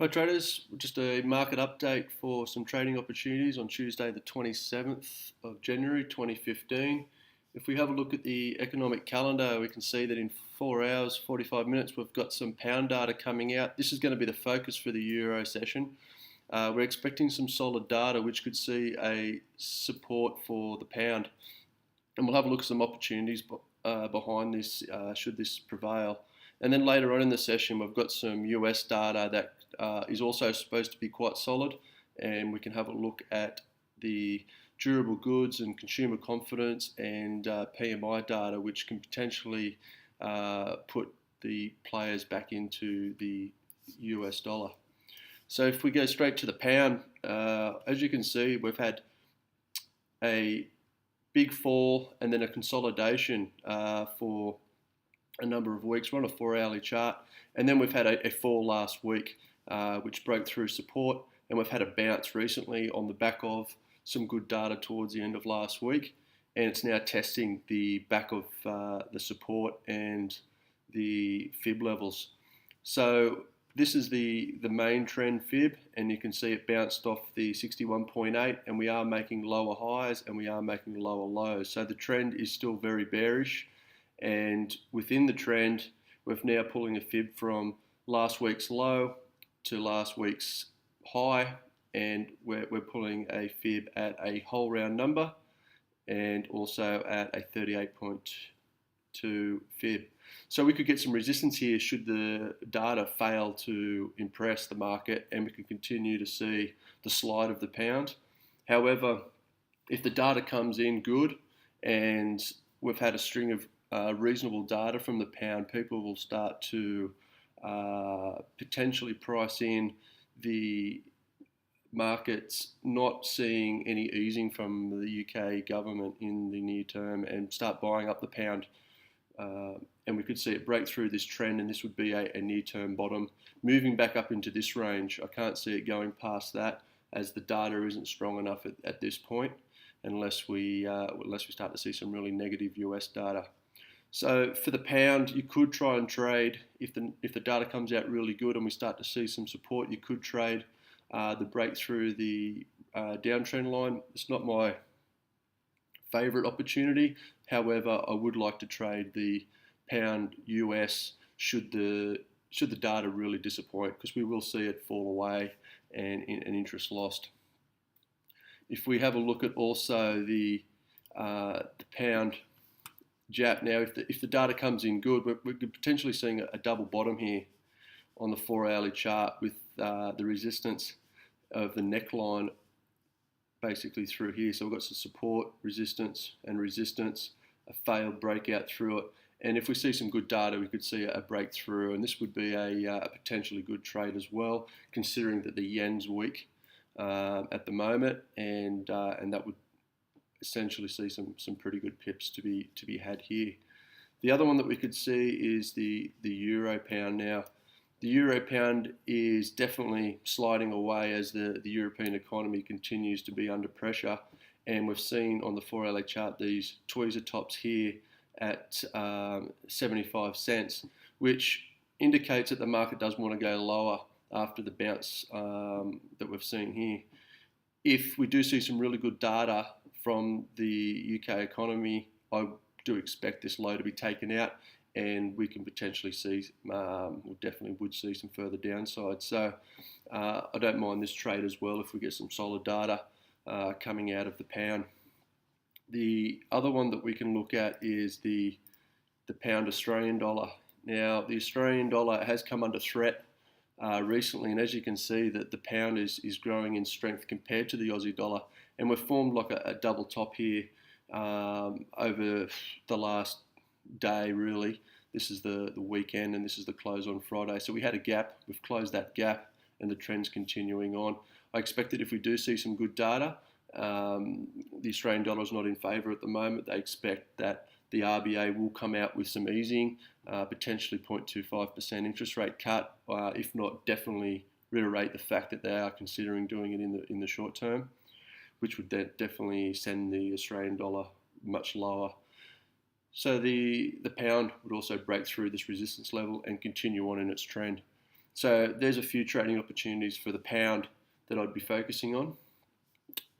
Hi traders, just a market update for some trading opportunities on Tuesday the 27th of January 2015. If we have a look at the economic calendar, we can see that in 4 hours, 45 minutes, we've got some pound data coming out. This is going to be the focus for the Euro session. We're expecting some solid data which could see a support for the pound. And we'll have a look at some opportunities behind this should this prevail. And then later on in the session, we've got some US data that is also supposed to be quite solid, and we can have a look at the durable goods and consumer confidence and PMI data, which can potentially put the players back into the US dollar. So if we go straight to the pound, as you can see, we've had a big fall and then a consolidation for a number of weeks. We're on a 4-hourly chart, and then we've had a fall last week, which broke through support, and we've had a bounce recently on the back of some good data towards the end of last week, and it's now testing the back of the support and the fib levels. So this is the main trend fib, and you can see it bounced off the 61.8, and we are making lower highs and we are making lower lows. So the trend is still very bearish, and within the trend, we're now pulling a fib from last week's low to last week's high, and we're pulling a fib at a whole round number and also at a 38.2 fib. So we could get some resistance here should the data fail to impress the market, and we could continue to see the slide of the pound. However, if the data comes in good and we've had a string of reasonable data from the pound, people will start to potentially price in the markets not seeing any easing from the UK government in the near term and start buying up the pound. And we could see it break through this trend, and this would be a near-term bottom, moving back up into this range. I can't see it going past that, as the data isn't strong enough at this point, unless we start to see some really negative US data. So for the pound, you could try and trade if the data comes out really good and we start to see some support. You could trade the breakthrough the downtrend line. It's not my favourite opportunity. However, I would like to trade the pound US should the data really disappoint, because we will see it fall away and interest lost. If we have a look at also the pound JAP now, if the data comes in good, we're potentially seeing a double bottom here on the 4-hourly chart, with the resistance of the neckline basically through here. So we've got some support, resistance, and resistance, a failed breakout through it. And if we see some good data, we could see a breakthrough, and this would be a potentially good trade as well, considering that the yen's weak at the moment, and that would essentially see some pretty good pips to be had here. The other one that we could see is the euro pound. Now, the euro pound is definitely sliding away as the European economy continues to be under pressure, and we've seen on the 4-hourly chart these tweezer tops here at 75 cents, which indicates that the market does want to go lower after the bounce that we've seen here. If we do see some really good data from the UK economy, I do expect this low to be taken out, and we can potentially see, we definitely would see some further downside. So I don't mind this trade as well if we get some solid data coming out of the pound. The other one that we can look at is the pound Australian dollar. Now, the Australian dollar has come under threat recently, and as you can see, that the pound is growing in strength compared to the Aussie dollar, and we've formed like a double top here over the last day, really. This is the weekend, and this is the close on Friday. So we had a gap, we've closed that gap, and the trend's continuing on. I expect that if we do see some good data, the Australian dollar is not in favour at the moment. They expect that the RBA will come out with some easing, potentially 0.25% interest rate cut, if not definitely reiterate the fact that they are considering doing it in the short term, which would definitely send the Australian dollar much lower. So the pound would also break through this resistance level and continue on in its trend. So there's a few trading opportunities for the pound that I'd be focusing on.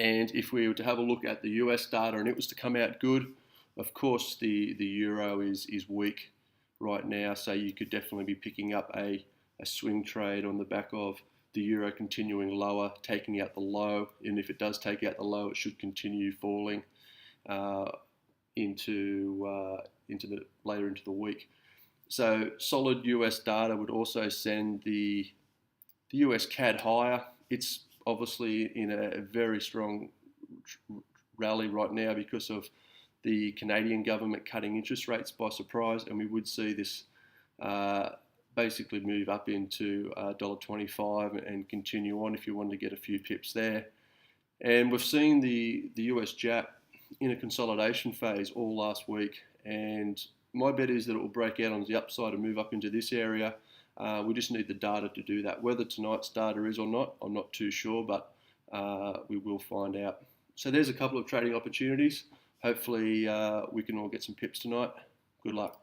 And if we were to have a look at the US data and it was to come out good, of course the euro is weak right now, so you could definitely be picking up a swing trade on the back of the euro continuing lower, taking out the low, and if it does take out the low, it should continue falling into later into the week. So solid US data would also send the US CAD higher. It's obviously in a very strong rally right now because of the Canadian government cutting interest rates by surprise, and we would see this basically move up into $1.25 and continue on if you wanted to get a few pips there. And we've seen the US JAP in a consolidation phase all last week, and my bet is that it will break out on the upside and move up into this area. We just need the data to do that. Whether tonight's data is or not, I'm not too sure, but we will find out. So there's a couple of trading opportunities. Hopefully we can all get some pips tonight. Good luck.